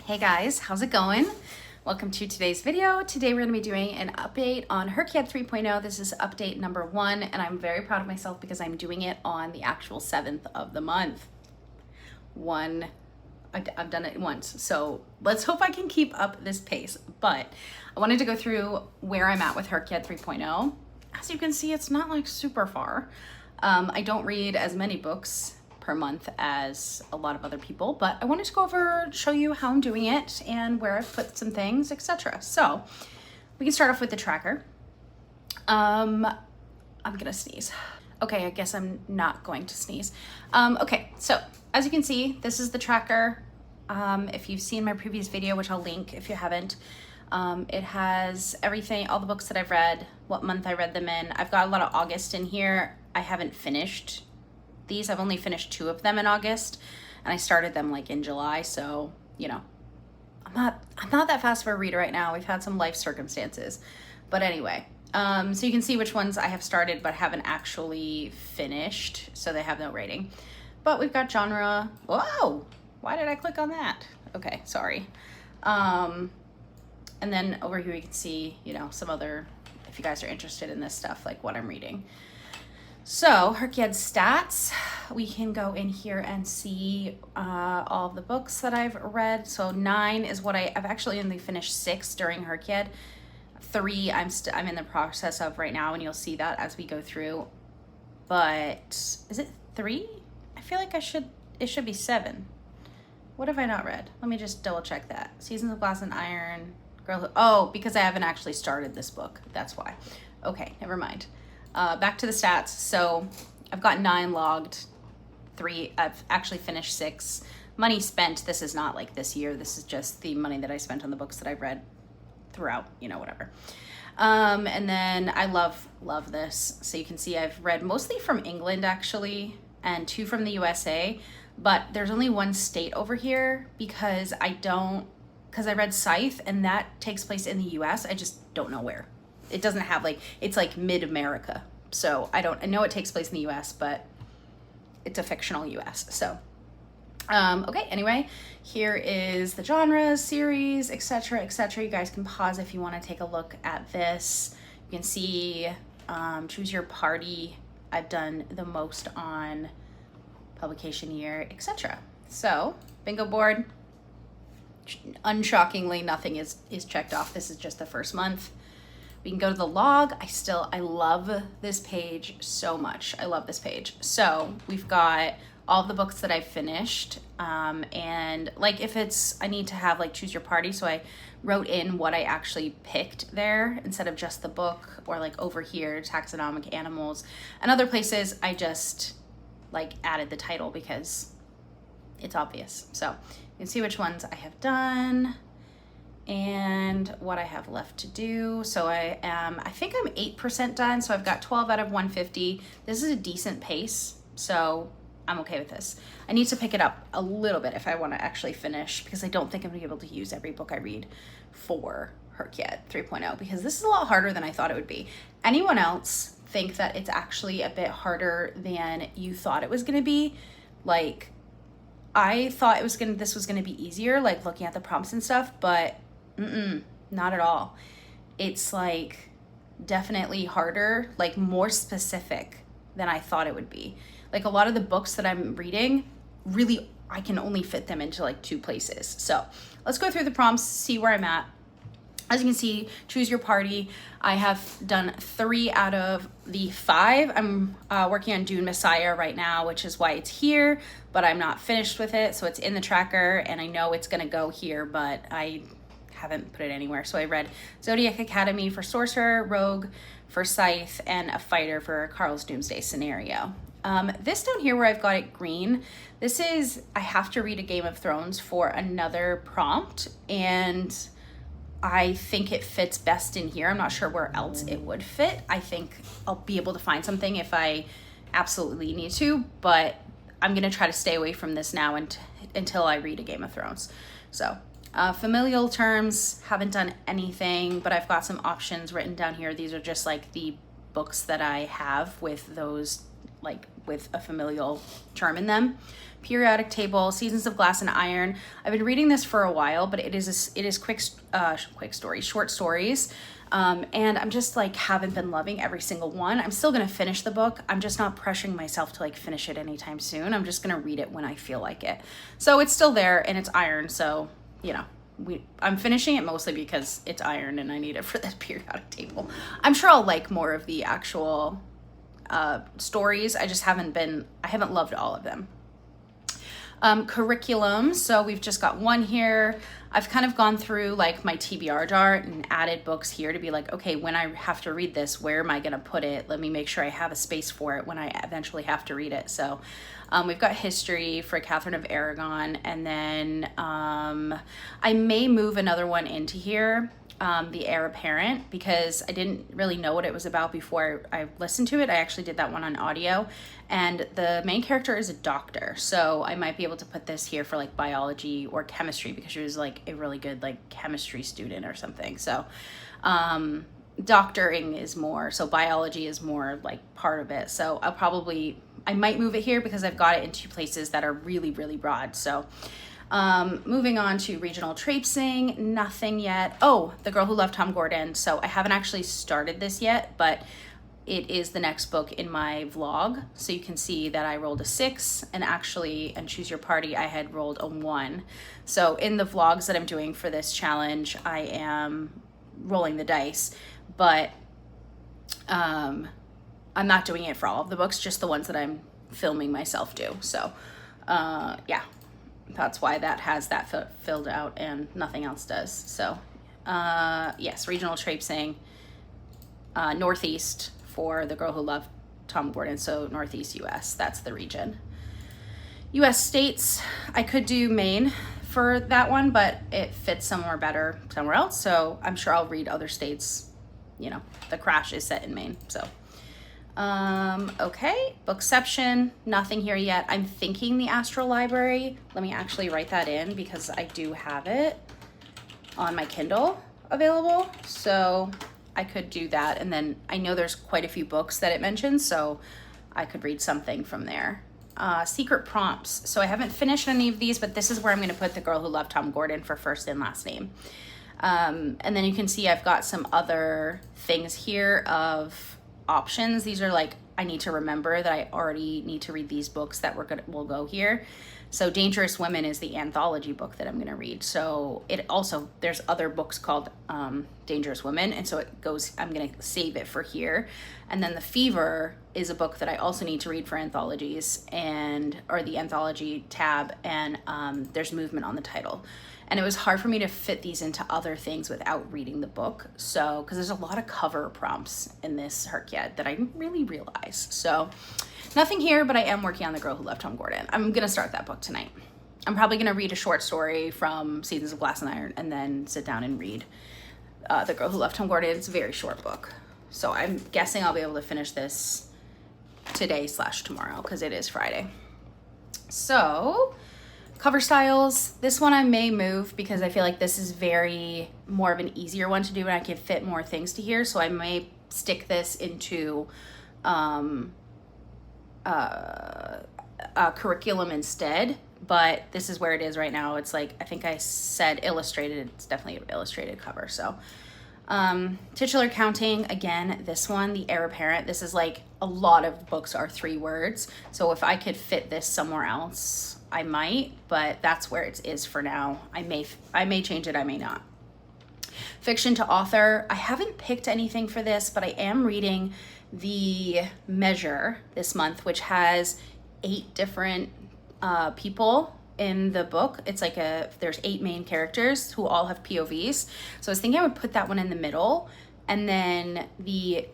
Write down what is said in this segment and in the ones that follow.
Hey guys, how's it going? Welcome to today's video. Today we're going to be doing an update on Hrcyed 3.0. This is update number 1, and I'm very proud of myself because I'm doing it on the actual 7th of the month. I've done it once, so let's hope I can keep up this pace. But I wanted to go through where I'm at with Hrcyed 3.0. As you can see, it's not like super far. I don't read as many books per month as a lot of other people, but I wanted to go over, show you how I'm doing it and where I've put some things, etc. So we can start off with the tracker. I'm gonna sneeze. Okay, I guess I'm not going to sneeze. Okay, so as you can see, this is the tracker. If you've seen my previous video, which I'll link if you haven't, it has everything, all the books that I've read, what month I read them in. I've got a lot of August in here. I haven't finished these. I've only finished 2 of them in August, and I started them like in July, so you know, I'm not that fast for a reader right now. We've had some life circumstances, but anyway, so you can see which ones I have started but haven't actually finished, so they have no rating. But we've got genre. Whoa, why did I click on that? Okay, sorry. And then over here you can see, you know, some other, if you guys are interested in this stuff, like what I'm reading. So Hrcyed stats, we can go in here and see all of the books that I've read. So 9 is what I've actually only finished 6 during Hrcyed. 3 I'm in the process of right now, and you'll see that as we go through. But is it 3? I feel like it should be 7. What have I not read? Let me just double check that. Seasons of Glass and Iron, Girlhood. Oh, because I haven't actually started this book. That's why. Okay, never mind. Back to the stats. So I've got 9 logged, 3, I've actually finished 6. Money spent, this is not like this year, this is just the money that I spent on the books that I've read throughout, you know, whatever. And then I love this. So you can see I've read mostly from England actually, and 2 from the USA, but there's only 1 state over here because I read Hrcyed, and that takes place in the US. I just don't know where. It doesn't have like, it's like mid-America. So I know it takes place in the US, but it's a fictional US. So, okay, anyway, here is the genres, series, etc., etc. You guys can pause if you want to take a look at this. You can see, choose your party. I've done the most on publication year, etc. So, bingo board. Unshockingly, nothing is checked off. This is just the first month. We can go to the log. I love this page so much. I love this page. So we've got all the books that I've finished. And like if I need to have like choose your party. So I wrote in what I actually picked there instead of just the book, or like over here, taxonomic animals, and other places I just like added the title because it's obvious. So you can see which ones I have done and what I have left to do. So I think I'm 8% done. So I've got 12 out of 150. This is a decent pace, so I'm okay with this. I need to pick it up a little bit if I want to actually finish, because I don't think I'm gonna be able to use every book I read for Hrcyed 3.0, because this is a lot harder than I thought it would be. Anyone else think that it's actually a bit harder than you thought it was gonna be? Like, I thought this was gonna be easier, like looking at the prompts and stuff, but not at all. It's like definitely harder, like more specific than I thought it would be. Like a lot of the books that I'm reading, really, I can only fit them into like 2 places. So let's go through the prompts, see where I'm at. As you can see, choose your party. I have done 3 out of the 5. I'm working on Dune Messiah right now, which is why it's here, but I'm not finished with it. So it's in the tracker, and I know it's gonna go here, but I haven't put it anywhere. So I read Zodiac Academy for Sorcerer, Rogue for Scythe, and a Fighter for Carl's Doomsday Scenario. This down here where I've got it green, this is, I have to read a Game of Thrones for another prompt, and I think it fits best in here. I'm not sure where else it would fit. I think I'll be able to find something if I absolutely need to, but I'm gonna try to stay away from this now until I read a Game of Thrones. So familial terms, haven't done anything, but I've got some options written down here. These are just like the books that I have with those like with a familial charm in them. Periodic Table, Seasons of Glass and Iron. I've been reading this for a while, but it is quick stories, short stories. And I'm just like, haven't been loving every single one. I'm still gonna finish the book. I'm just not pressuring myself to like finish it anytime soon. I'm just gonna read it when I feel like it. So it's still there and it's iron. So, you know, I'm finishing it mostly because it's iron and I need it for this periodic table. I'm sure I'll like more of the actual stories. I haven't loved all of them. Curriculum. So we've just got one here. I've kind of gone through like my TBR jar and added books here to be like, okay, when I have to read this, where am I going to put it? Let me make sure I have a space for it when I eventually have to read it. So we've got history for Catherine of Aragon. And then I may move another one into here, the Heir Apparent, because I didn't really know what it was about before I listened to it. I actually did that one on audio. And the main character is a doctor, so I might be able to put this here for like biology or chemistry because she was like a really good like chemistry student or something. So doctoring is more, so biology is more like part of it. So I might move it here because I've got it in two places that are really, really broad. So moving on to regional traipsing, nothing yet. Oh, The Girl Who Loved Tom Gordon. So I haven't actually started this yet, but it is the next book in my vlog. So you can see that I rolled a 6 and Choose Your Party, I had rolled a 1. So in the vlogs that I'm doing for this challenge, I am rolling the dice, but I'm not doing it for all of the books, just the ones that I'm filming myself do. So yeah, that's why that has that filled out and nothing else does. So yes, regional traipsing, Northeast for The Girl Who Loved Tom Gordon, so Northeast US, that's the region. US states, I could do Maine for that one, but it fits somewhere better somewhere else, so I'm sure I'll read other states. You know, The Crash is set in Maine, so. Okay, Bookception, nothing here yet. I'm thinking the Astral Library. Let me actually write that in because I do have it on my Kindle available, so I could do that. And then I know there's quite a few books that it mentions, so I could read something from there. Secret Prompts. So I haven't finished any of these, but this is where I'm going to put The Girl Who Loved Tom Gordon for first and last name. And then you can see I've got some other things here of options. These are like, I need to remember that I already need to read these books that will go here. So Dangerous Women is the anthology book that I'm going to read. So it also, there's other books called Dangerous Women. And so it goes, I'm going to save it for here. And then The Fever is a book that I also need to read for anthologies or the anthology tab. And there's movement on the title. And it was hard for me to fit these into other things without reading the book. So, because there's a lot of cover prompts in this Hrcyed that I didn't really realize. So nothing here, but I am working on The Girl Who Loved Tom Gordon. I'm gonna start that book tonight. I'm probably gonna read a short story from Seasons of Glass and Iron and then sit down and read The Girl Who Loved Tom Gordon. It's a very short book. So I'm guessing I'll be able to finish this today/tomorrow because it is Friday. So, cover styles. This one I may move because I feel like this is more of an easier one to do and I can fit more things to here. So I may stick this into curriculum instead, but this is where it is right now. It's like, I think I said illustrated, it's definitely an illustrated cover. So titular counting, again, this one, the Heir Apparent, this is like a lot of books are 3 words. So if I could fit this somewhere else, I might, but that's where it is for now. I may change it, I may not. Fiction to author, I haven't picked anything for this, but I am reading The Measure this month, which has 8 different people in the book. It's like there's 8 main characters who all have POVs. So I was thinking I would put that one in the middle, and then the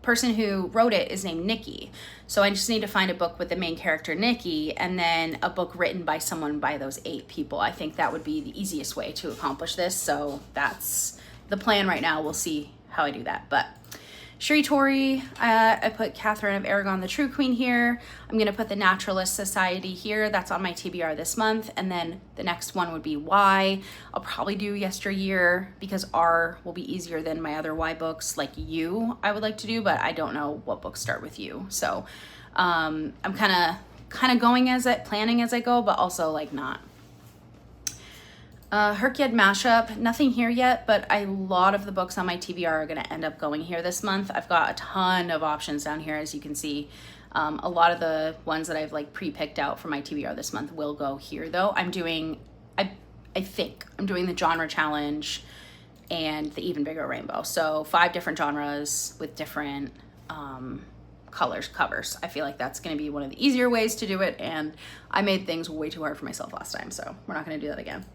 person who wrote it is named Nikki. So I just need to find a book with the main character Nikki and then a book written by someone by those 8 people. I think that would be the easiest way to accomplish this. So that's the plan right now. We'll see how I do that. But Shri Tori, I put Catherine of Aragon, the True Queen here. I'm gonna put the Naturalist Society here. That's on my TBR this month. And then the next one would be Y. I'll probably do Yesteryear because R will be easier than my other Y books, like U I would like to do, but I don't know what books start with U. So I'm kind of going planning as I go, but also like not. Hrcyed mashup, nothing here yet, but a lot of the books on my TBR are going to end up going here this month. I've got a ton of options down here, as you can see. A lot of the ones that I've like pre-picked out for my TBR this month will go here though. I'm doing, I think I'm doing the genre challenge and the even bigger rainbow. So 5 different genres with different covers. I feel like that's going to be one of the easier ways to do it. And I made things way too hard for myself last time, so we're not going to do that again.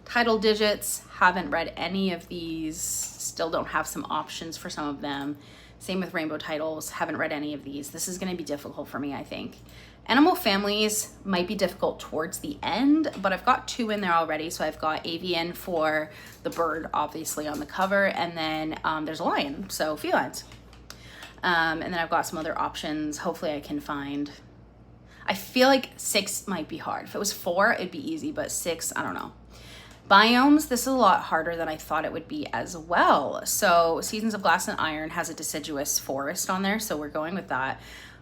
Title digits, haven't read any of these, still don't have some options for some of them. Same with rainbow titles, haven't read any of these. This is gonna be difficult for me, I think. Animal families might be difficult towards the end, but I've got 2 in there already. So I've got avian for the bird, obviously on the cover, and then there's a lion, so felines. And then I've got some other options. Hopefully I can find, I feel like 6 might be hard. If it was 4, it'd be easy, but 6, I don't know. Biomes, this is a lot harder than I thought it would be as well. So Seasons of Glass and Iron has a deciduous forest on there, so we're going with that.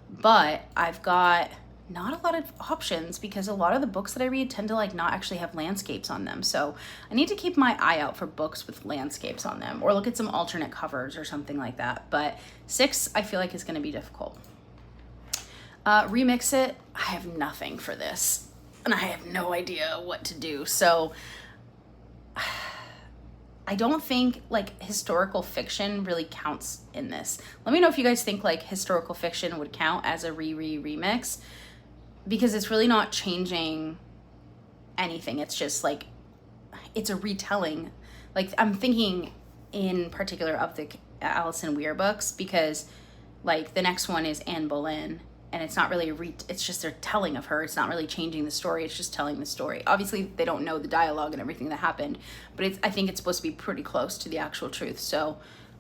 But I've got not a lot of options because a lot of the books that I read tend to like not actually have landscapes on them. So I need to keep my eye out for books with landscapes on them or look at some alternate covers or something like that. But 6, I feel like is gonna be difficult. Remix it, I have nothing for this and I have no idea what to do. So I don't think like historical fiction really counts in this. Let me know if you guys think like historical fiction would count as a remix, because it's really not changing anything. It's just like, it's a retelling. Like I'm thinking in particular of the Alison Weir books, because like the next one is Anne Boleyn, and it's not really it's just their telling of her. It's not really changing the story. It's just telling the story. Obviously they don't know the dialogue and everything that happened, but I think it's supposed to be pretty close to the actual truth. So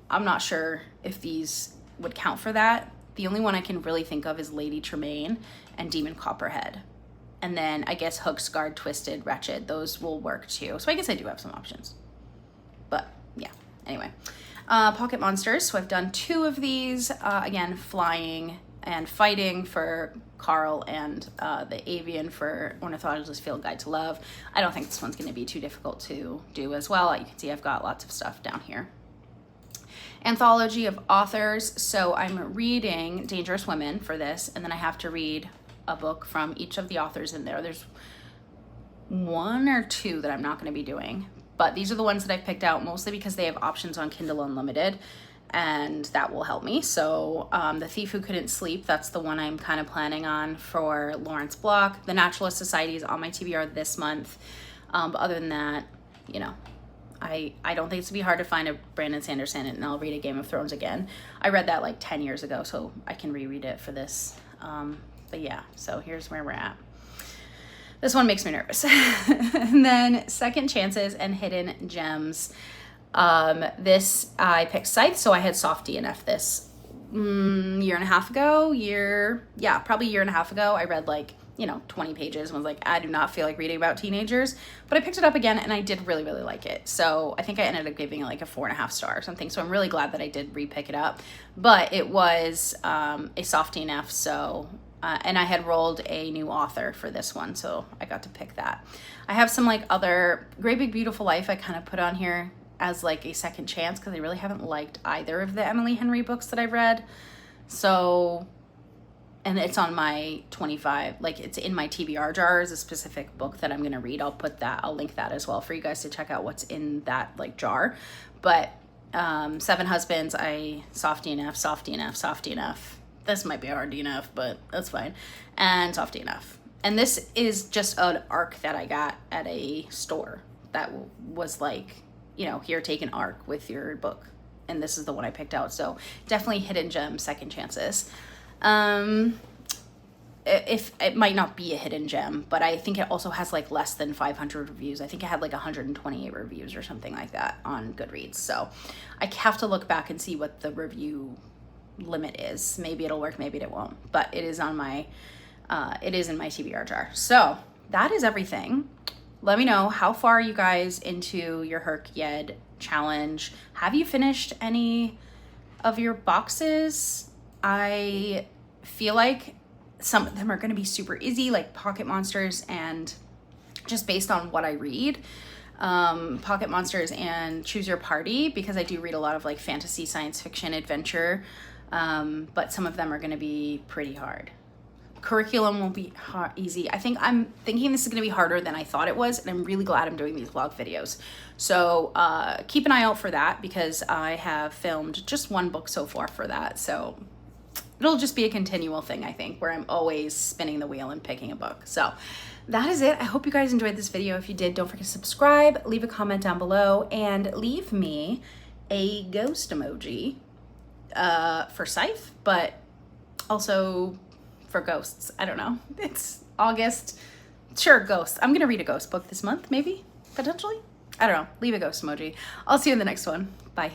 I'm not sure if these would count for that. The only one I can really think of is Lady Tremaine and Demon Copperhead. And then I guess Hook, Scarred, Twisted, Wretched. Those will work too. So I guess I do have some options. But yeah, anyway. Pocket Monsters. So I've done 2 of these. Again, flying and fighting for Carl, and the avian for Ornithologist's Field Guide to Love. I don't think this one's going to be too difficult to do as well. You can see I've got lots of stuff down here. Anthology of authors. So I'm reading Dangerous Women for this, and then I have to read a book from each of the authors in there. There's 1 or 2 that I'm not going to be doing, but these are the ones that I've picked out mostly because they have options on Kindle Unlimited, and that will help me. So The Thief Who Couldn't Sleep, that's the one I'm kind of planning on for Lawrence Block. The Naturalist Society is on my TBR this month. But other than that, you know, I don't think it's gonna be hard to find a Brandon Sanderson, and I'll read a Game of Thrones again. I read that like 10 years ago, so I can reread it for this. But yeah, so here's where we're at. This one makes me nervous. And then Second Chances and Hidden Gems. This, I picked Hrcyed, so I had soft DNF this year and a half ago, probably a year and a half ago. I read like, 20 pages and was like, I do not feel like reading about teenagers, but I picked it up again and I did really, really like it. So I think I ended up giving it like a 4.5 star or something. So I'm really glad that I did re-pick it up, but it was a soft DNF. So, and I had rolled a new author for this one, so I got to pick that. I have some like other Great Big Beautiful Life I kind of put on here as like a second chance because I really haven't liked either of the Emily Henry books that I've read. So, and it's on my 25, like it's in my TBR jar as a specific book that I'm gonna read. I'll link that as well for you guys to check out what's in that like jar. But 7 Husbands, I soft DNF. This might be a hard DNF, but that's fine. And soft DNF. And this is just an ARC that I got at a store that was like, here, take an ARC with your book. And this is the one I picked out. So definitely Hidden Gem, Second Chances. If it might not be a hidden gem, but I think it also has like less than 500 reviews. I think it had like 128 reviews or something like that on Goodreads. So I have to look back and see what the review limit is. Maybe it'll work, maybe it won't, but it is on my, it is in my TBR jar. So that is everything. Let me know, how far are you guys into your Hrcyed challenge? Have you finished any of your boxes? I feel like some of them are going to be super easy, like Pocket Monsters, and just based on what I read, Pocket Monsters and Choose Your Party, because I do read a lot of like fantasy, science fiction, adventure, but some of them are going to be pretty hard. Curriculum will be easy. I'm thinking this is going to be harder than I thought it was, and I'm really glad I'm doing these vlog videos. So keep an eye out for that, because I have filmed just one book so far for that. So it'll just be a continual thing, I think, where I'm always spinning the wheel and picking a book. So that is it. I hope you guys enjoyed this video. If you did, don't forget to subscribe, leave a comment down below, and leave me a ghost emoji for Scythe, but also for ghosts. I don't know. It's August. Sure, ghosts. I'm gonna read a ghost book this month, maybe, potentially. I don't know. Leave a ghost emoji. I'll see you in the next one. Bye.